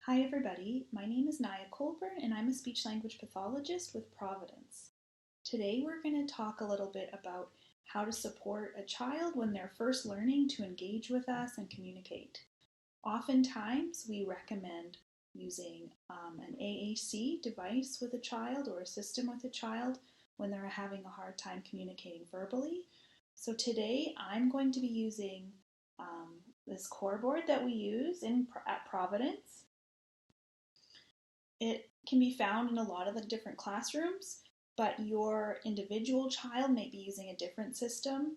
Hi everybody, my name is Naya Colburn and I'm a speech language pathologist with Providence. Today we're going to talk a little bit about how to support a child when they're first learning to engage with us and communicate. Oftentimes we recommend using an AAC device with a child or a system with a child when they're having a hard time communicating verbally. So today I'm going to be using this core board that we use at Providence. It can be found in a lot of the different classrooms, but your individual child may be using a different system.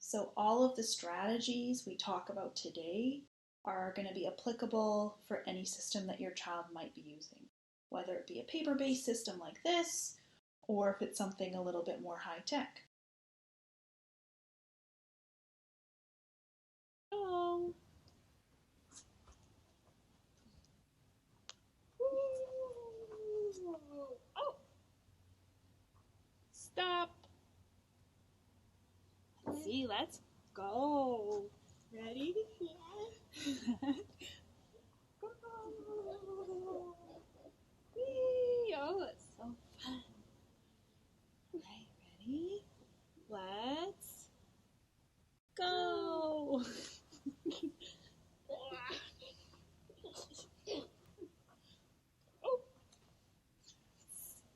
So all of the strategies we talk about today are going to be applicable for any system that your child might be using, whether it be a paper-based system like this, or if it's something a little bit more high-tech. Oh. Oh. Stop. See, let's go. Ready? Yeah. Go. Whee. Oh, it's so fun. All right, ready? Let's go. Oh,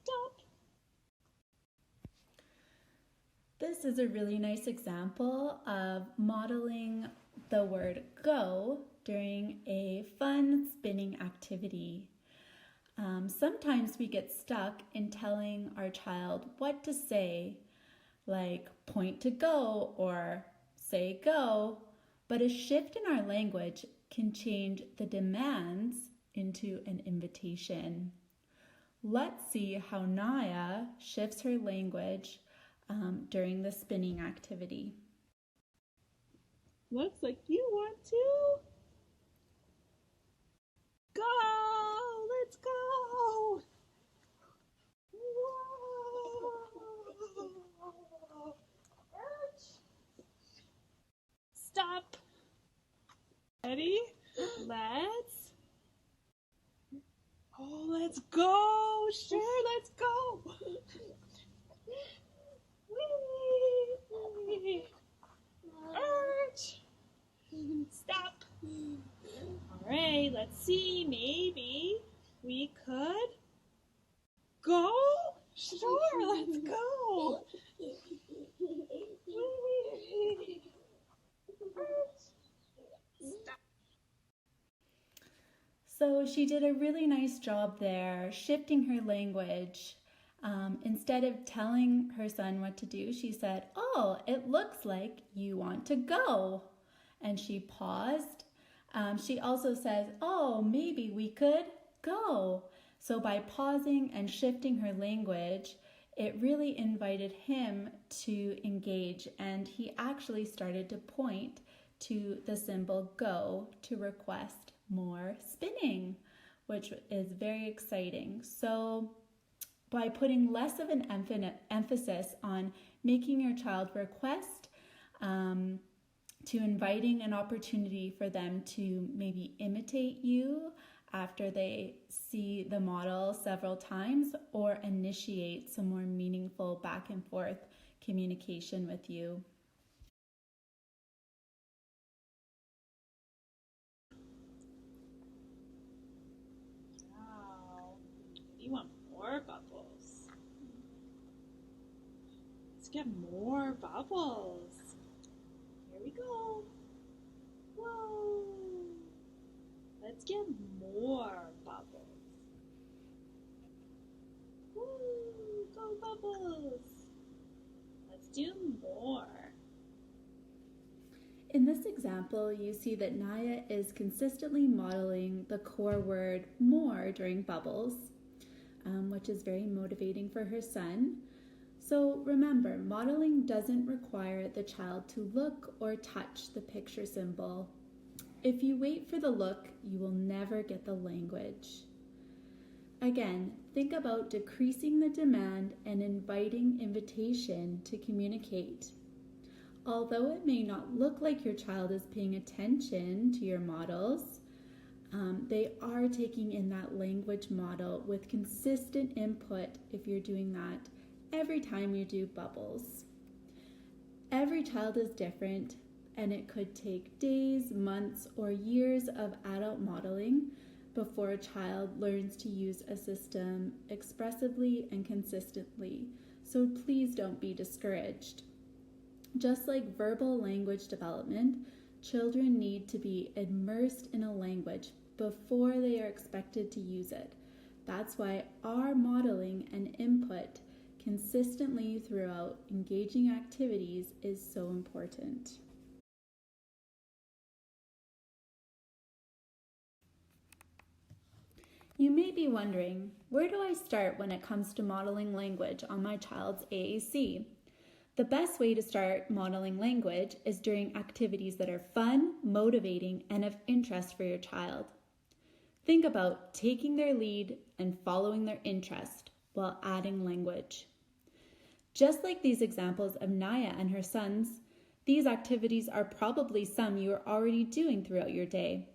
stop. This is a really nice example of modeling the word go during a fun spinning activity. Sometimes we get stuck in telling our child what to say, like point to go or say go, but a shift in our language can change the demands into an invitation. Let's see how Naya shifts her language during the spinning activity. Looks like you want to go. Let's go. Whoa. Stop. Ready? Let's go. Sure, let's go. Whee. Arch. Stop. All right, let's see. Maybe we could go. Sure, let's go. So she did a really nice job there, shifting her language. Instead of telling her son what to do, she said, "Oh, it looks like you want to go." And she paused. She also says, "Oh, maybe we could go." So by pausing and shifting her language, it really invited him to engage, and he actually started to point to the symbol go to request more spinning, which is very exciting. So by putting less of an emphasis on making your child request, to inviting an opportunity for them to maybe imitate you after they see the model several times, or initiate some more meaningful back and forth communication with you. Wow. You want more bubbles? Let's get more bubbles. Here we go. Whoa. Let's get more bubbles. Woo, go bubbles. Let's do more. In this example, you see that Naya is consistently modeling the core word more during bubbles, which is very motivating for her son. So remember, modeling doesn't require the child to look or touch the picture symbol. If you wait for the look, you will never get the language. Again, think about decreasing the demand and inviting invitation to communicate. Although it may not look like your child is paying attention to your models, they are taking in that language model with consistent input if you're doing that every time you do bubbles. Every child is different, and it could take days, months, or years of adult modeling before a child learns to use a system expressively and consistently. So please don't be discouraged. Just like verbal language development, children need to be immersed in a language before they are expected to use it. That's why our modeling and input consistently throughout engaging activities is so important. You may be wondering, where do I start when it comes to modeling language on my child's AAC? The best way to start modeling language is during activities that are fun, motivating, and of interest for your child. Think about taking their lead and following their interest while adding language. Just like these examples of Naya and her sons, these activities are probably some you are already doing throughout your day.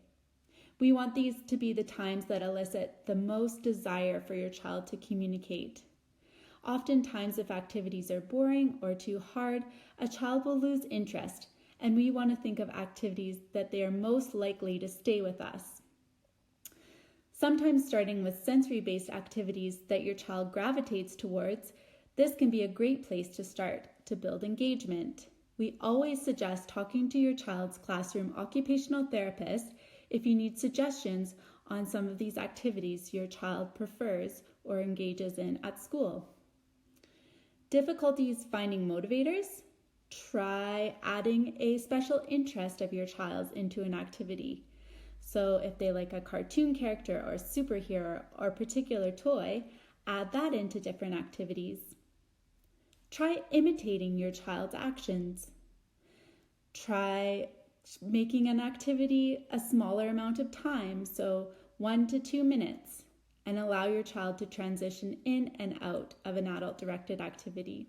We want these to be the times that elicit the most desire for your child to communicate. Oftentimes, if activities are boring or too hard, a child will lose interest, and we want to think of activities that they are most likely to stay with us. Sometimes starting with sensory-based activities that your child gravitates towards, this can be a great place to start to build engagement. We always suggest talking to your child's classroom occupational therapist if you need suggestions on some of these activities your child prefers or engages in at school. Difficulties finding motivators? Try adding a special interest of your child's into an activity. So if they like a cartoon character or superhero or particular toy, add that into different activities. Try imitating your child's actions. Try making an activity a smaller amount of time, so 1 to 2 minutes, and allow your child to transition in and out of an adult-directed activity.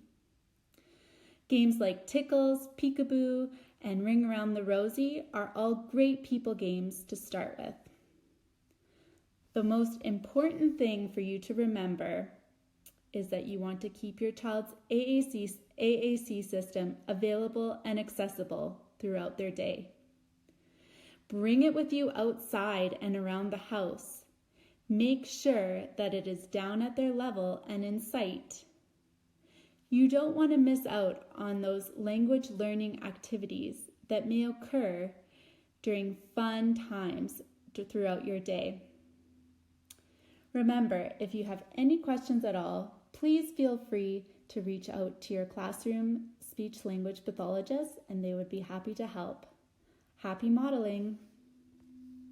Games like Tickles, Peekaboo, and Ring Around the Rosie are all great people games to start with. The most important thing for you to remember is that you want to keep your child's AAC system available and accessible throughout their day. Bring it with you outside and around the house. Make sure that it is down at their level and in sight. You don't want to miss out on those language learning activities that may occur during fun times throughout your day. Remember, if you have any questions at all, please feel free to reach out to your classroom speech-language pathologist, and they would be happy to help. Happy modeling!